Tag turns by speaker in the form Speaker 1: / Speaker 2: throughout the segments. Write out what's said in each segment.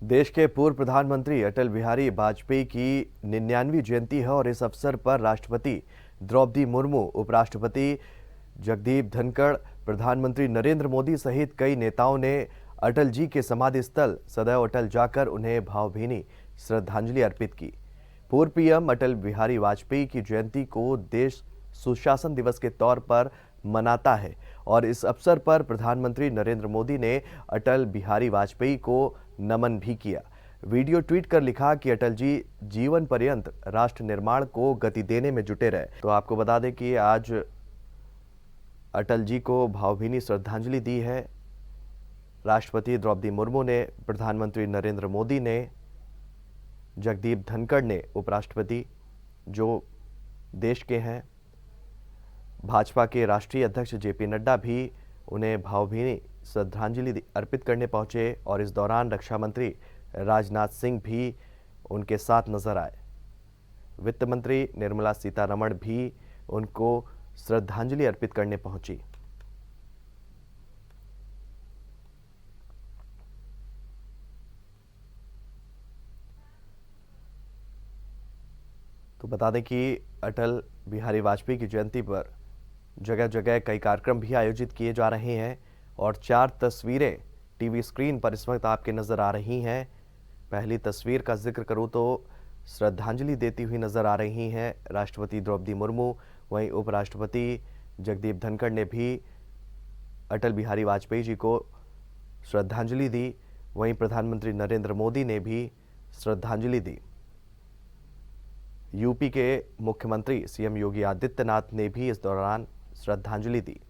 Speaker 1: देश के पूर्व प्रधानमंत्री अटल बिहारी वाजपेयी की 99वीं जयंती है और इस अवसर पर राष्ट्रपति द्रौपदी मुर्मू, उपराष्ट्रपति जगदीप धनखड़, प्रधानमंत्री नरेंद्र मोदी सहित कई नेताओं ने अटल जी के समाधि स्थल सदैव अटल जाकर उन्हें भावभीनी श्रद्धांजलि अर्पित की। पूर्व पीएम अटल बिहारी वाजपेयी की जयंती को देश सुशासन दिवस के तौर पर मनाता है और इस अवसर पर प्रधानमंत्री नरेंद्र मोदी ने अटल बिहारी वाजपेयी को नमन भी किया। वीडियो ट्वीट कर लिखा कि अटल जी जीवन पर्यंत राष्ट्र निर्माण को गति देने में जुटे रहे। तो आपको बता दें कि आज अटल जी को भावभीनी श्रद्धांजलि दी है राष्ट्रपति द्रौपदी मुर्मू ने, प्रधानमंत्री नरेंद्र मोदी ने, जगदीप धनखड़ ने, उपराष्ट्रपति जो देश के हैं, भाजपा के राष्ट्रीय अध्यक्ष जेपी नड्डा भी उन्हें भावभीनी श्रद्धांजलि अर्पित करने पहुंचे और इस दौरान रक्षा मंत्री राजनाथ सिंह भी उनके साथ नजर आए। वित्त मंत्री निर्मला सीतारमण भी उनको श्रद्धांजलि अर्पित करने पहुंची। तो बता दें कि अटल बिहारी वाजपेयी की जयंती पर जगह जगह कई कार्यक्रम भी आयोजित किए जा रहे हैं और 4 तस्वीरें टीवी स्क्रीन पर इस वक्त आपके नजर आ रही हैं। पहली तस्वीर का जिक्र करूं तो श्रद्धांजलि देती हुई नजर आ रही हैं राष्ट्रपति द्रौपदी मुर्मू। वहीं उपराष्ट्रपति जगदीप धनखड़ ने भी अटल बिहारी वाजपेयी जी को श्रद्धांजलि दी। वहीं प्रधानमंत्री नरेंद्र मोदी ने भी श्रद्धांजलि दी। यूपी के मुख्यमंत्री सीएम योगी आदित्यनाथ ने भी इस दौरान श्रद्धांजलि दी।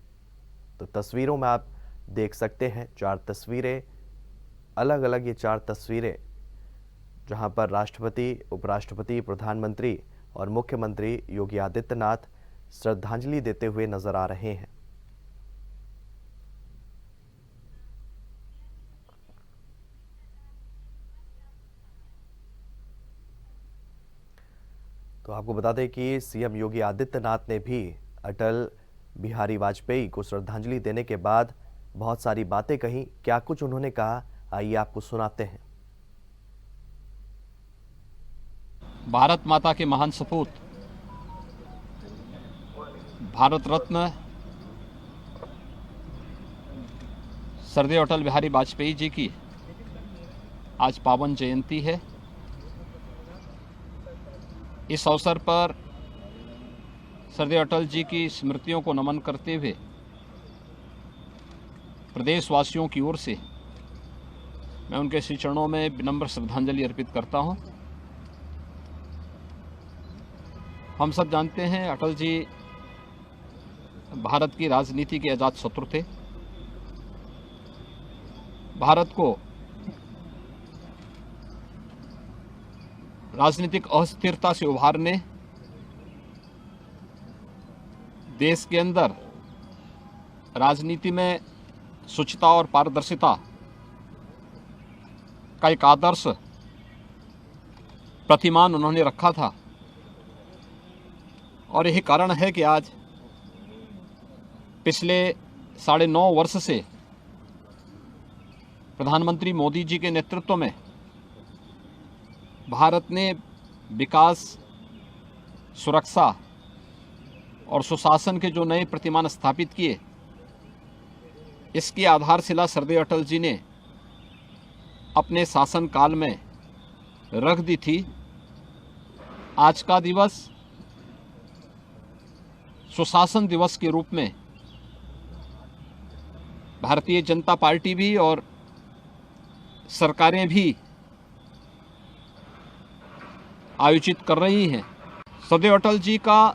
Speaker 1: तो तस्वीरों में आप देख सकते हैं 4 तस्वीरें, अलग अलग ये 4 तस्वीरें जहां पर राष्ट्रपति, उपराष्ट्रपति, प्रधानमंत्री और मुख्यमंत्री योगी आदित्यनाथ श्रद्धांजलि देते हुए नजर आ रहे हैं। तो आपको बता दें कि सीएम योगी आदित्यनाथ ने भी अटल बिहारी वाजपेयी को श्रद्धांजलि देने के बाद बहुत सारी बातें कही। क्या कुछ उन्होंने कहा, आइए आपको सुनाते हैं।
Speaker 2: भारत माता के महान सपूत, भारत रत्न सरदेव अटल बिहारी वाजपेयी जी की आज पावन जयंती है। इस अवसर पर सरदेव अटल जी की स्मृतियों को नमन करते हुए प्रदेशवासियों की ओर से मैं उनके श्री चरणों में विनम्र श्रद्धांजलि अर्पित करता हूं। हम सब जानते हैं अटल जी भारत की राजनीति के अजात शत्रु थे। भारत को राजनीतिक अस्थिरता से उभारने, देश के अंदर राजनीति में शुचिता और पारदर्शिता का एक आदर्श प्रतिमान उन्होंने रखा था और यही कारण है कि आज पिछले 9.5 वर्ष से प्रधानमंत्री मोदी जी के नेतृत्व में भारत ने विकास, सुरक्षा और सुशासन के जो नए प्रतिमान स्थापित किए, इसकी आधारशिला सरदेव अटल जी ने अपने शासनकाल में रख दी थी। आज का दिवस सुशासन दिवस के रूप में भारतीय जनता पार्टी भी और सरकारें भी आयोजित कर रही हैं। सरदेव अटल जी का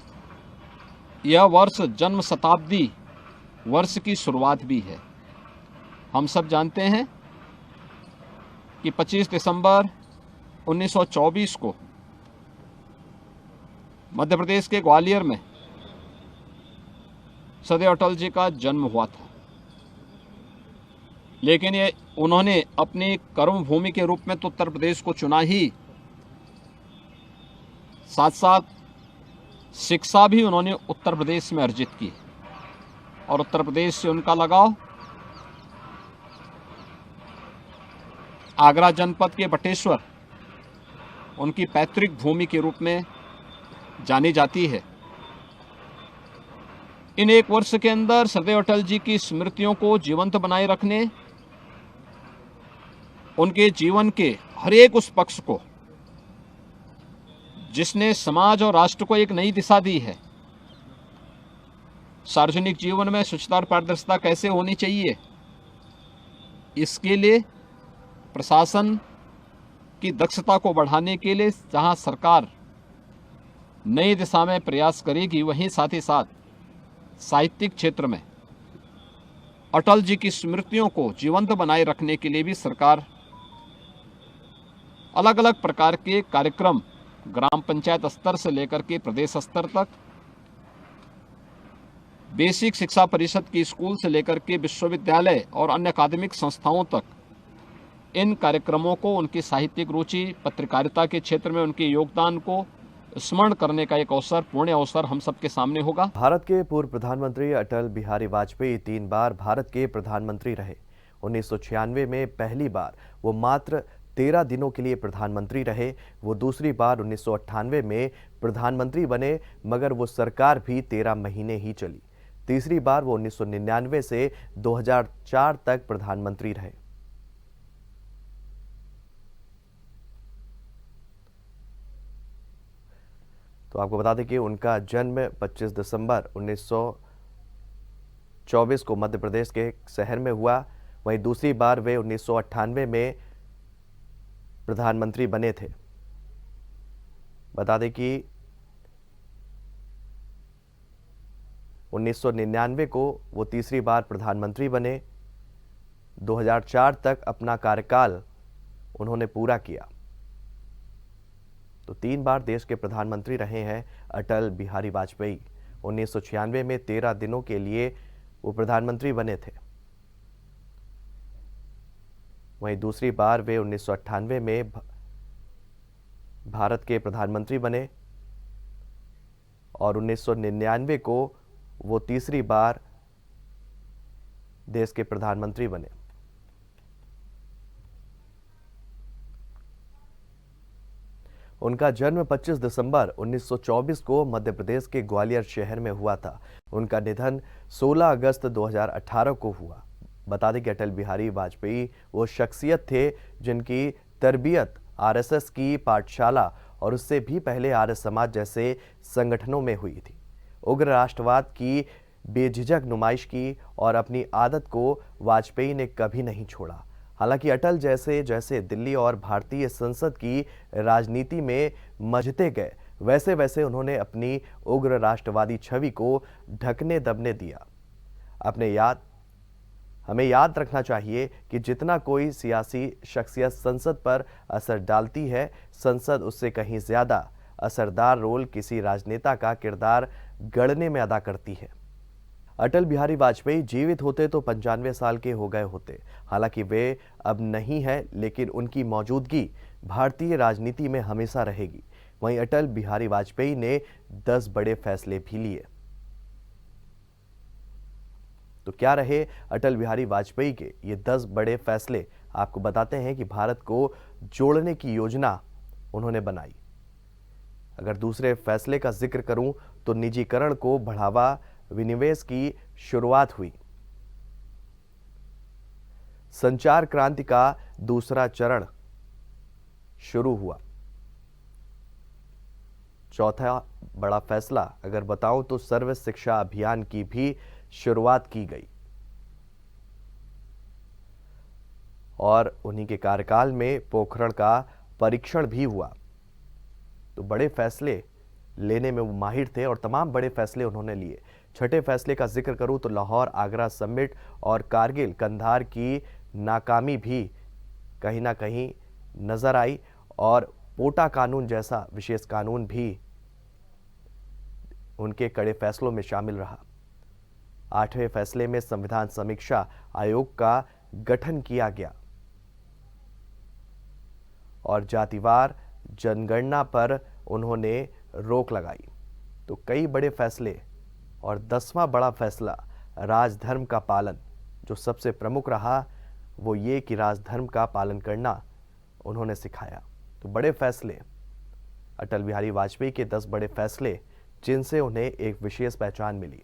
Speaker 2: यह वर्ष जन्म शताब्दी वर्ष की शुरुआत भी है। हम सब जानते हैं कि 25 दिसंबर 1924 को मध्य प्रदेश के ग्वालियर में सरदेव अटल जी का जन्म हुआ था, लेकिन ये उन्होंने अपनी कर्मभूमि के रूप में तो उत्तर प्रदेश को चुना ही, साथ साथ शिक्षा भी उन्होंने उत्तर प्रदेश में अर्जित की और उत्तर प्रदेश से उनका लगाव आगरा जनपद के बटेश्वर उनकी पैतृक भूमि के रूप में जानी जाती है। इन एक वर्ष के अंदर सदैव अटल जी की स्मृतियों को जीवंत बनाए रखने, उनके जीवन के हर एक उस पक्ष को जिसने समाज और राष्ट्र को एक नई दिशा दी है, सार्वजनिक जीवन में स्वच्छता और पारदर्शिता कैसे होनी चाहिए, इसके लिए प्रशासन की दक्षता को बढ़ाने के लिए जहां सरकार नई दिशा में प्रयास करेगी, वहीं साथ ही साथ साहित्यिक क्षेत्र में अटल जी की स्मृतियों को जीवंत बनाए रखने के लिए भी सरकार अलग अलग प्रकार के कार्यक्रम ग्राम पंचायत स्तर से लेकर के प्रदेश स्तर तक, बेसिक शिक्षा परिषद की स्कूल से लेकर के विश्वविद्यालय और अन्य अकादमिक संस्थाओं तक इन कार्यक्रमों को, उनकी साहित्यिक रुचि, पत्रकारिता के क्षेत्र में उनके योगदान को स्मरण करने का एक अवसर, पुण्य अवसर हम सबके सामने होगा।
Speaker 1: भारत के पूर्व प्रधानमंत्री अटल बिहारी वाजपेयी 3 बार भारत के प्रधानमंत्री रहे। 1996 में पहली बार वो मात्र 13 दिनों के लिए प्रधानमंत्री रहे। वो दूसरी बार 1998 में प्रधानमंत्री बने, मगर वो सरकार भी 13 महीने ही चली। तीसरी बार वो 1999 से 2004 तक प्रधानमंत्री रहे। तो आपको बता दें कि उनका जन्म 25 दिसंबर 1924 को मध्य प्रदेश के एक शहर में हुआ। वहीं दूसरी बार वे 1998 में प्रधानमंत्री बने थे। बता दें कि 1999 को वो तीसरी बार प्रधानमंत्री बने। 2004 तक अपना कार्यकाल उन्होंने पूरा किया। तो 3 बार देश के प्रधानमंत्री रहे हैं अटल बिहारी वाजपेयी। 1996 में 13 दिनों के लिए वो प्रधानमंत्री बने थे। वहीं दूसरी बार वे 1998 में भारत के प्रधानमंत्री बने और 1999 को वो तीसरी बार देश के प्रधानमंत्री बने। उनका जन्म 25 दिसंबर 1924 को मध्य प्रदेश के ग्वालियर शहर में हुआ था। उनका निधन 16 अगस्त 2018 को हुआ। बता दें कि अटल बिहारी वाजपेयी वो शख्सियत थे जिनकी तरबियत आरएसएस की पाठशाला और उससे भी पहले आर्य समाज जैसे संगठनों में हुई थी। उग्र राष्ट्रवाद की बेझिझक नुमाइश की और अपनी आदत को वाजपेयी ने कभी नहीं छोड़ा। हालांकि अटल जैसे जैसे दिल्ली और भारतीय संसद की राजनीति में मझते गए, वैसे वैसे उन्होंने अपनी उग्र राष्ट्रवादी छवि को ढकने दबने दिया। हमें याद रखना चाहिए कि जितना कोई सियासी शख्सियत संसद पर असर डालती है, संसद उससे कहीं ज्यादा असरदार रोल किसी राजनेता का किरदार गढ़ने में अदा करती है। अटल बिहारी वाजपेयी जीवित होते तो 95 साल के हो गए होते। हालांकि वे अब नहीं है, लेकिन उनकी मौजूदगी भारतीय राजनीति में हमेशा रहेगी। वहीं अटल बिहारी वाजपेयी ने 10 बड़े फैसले भी लिए। तो क्या रहे अटल बिहारी वाजपेयी के ये 10 बड़े फैसले? आपको बताते हैं कि भारत को जोड़ने की योजना उन्होंने बनाई। अगर दूसरे फैसले का जिक्र करूं तो निजीकरण को बढ़ावा, विनिवेश की शुरुआत हुई। संचार क्रांति का दूसरा चरण शुरू हुआ। चौथा बड़ा फैसला अगर बताऊं तो सर्व शिक्षा अभियान की भी शुरुआत की गई और उन्हीं के कार्यकाल में पोखरण का परीक्षण भी हुआ। तो बड़े फैसले लेने में वो माहिर थे और तमाम बड़े फैसले उन्होंने लिए। छठे फैसले का जिक्र करूं तो लाहौर आगरा समिट और कारगिल कंधार की नाकामी भी कहीं ना कहीं नजर आई और पोटा कानून जैसा विशेष कानून भी उनके कड़े फैसलों में शामिल रहा। 8वें फैसले में संविधान समीक्षा आयोग का गठन किया गया और जातिवार जनगणना पर उन्होंने रोक लगाई। तो कई बड़े फैसले और 10वां बड़ा फैसला राजधर्म का पालन, जो सबसे प्रमुख रहा, वो ये कि राजधर्म का पालन करना उन्होंने सिखाया। तो बड़े फैसले, अटल बिहारी वाजपेयी के 10 बड़े फैसले जिनसे उन्हें एक विशेष पहचान मिली।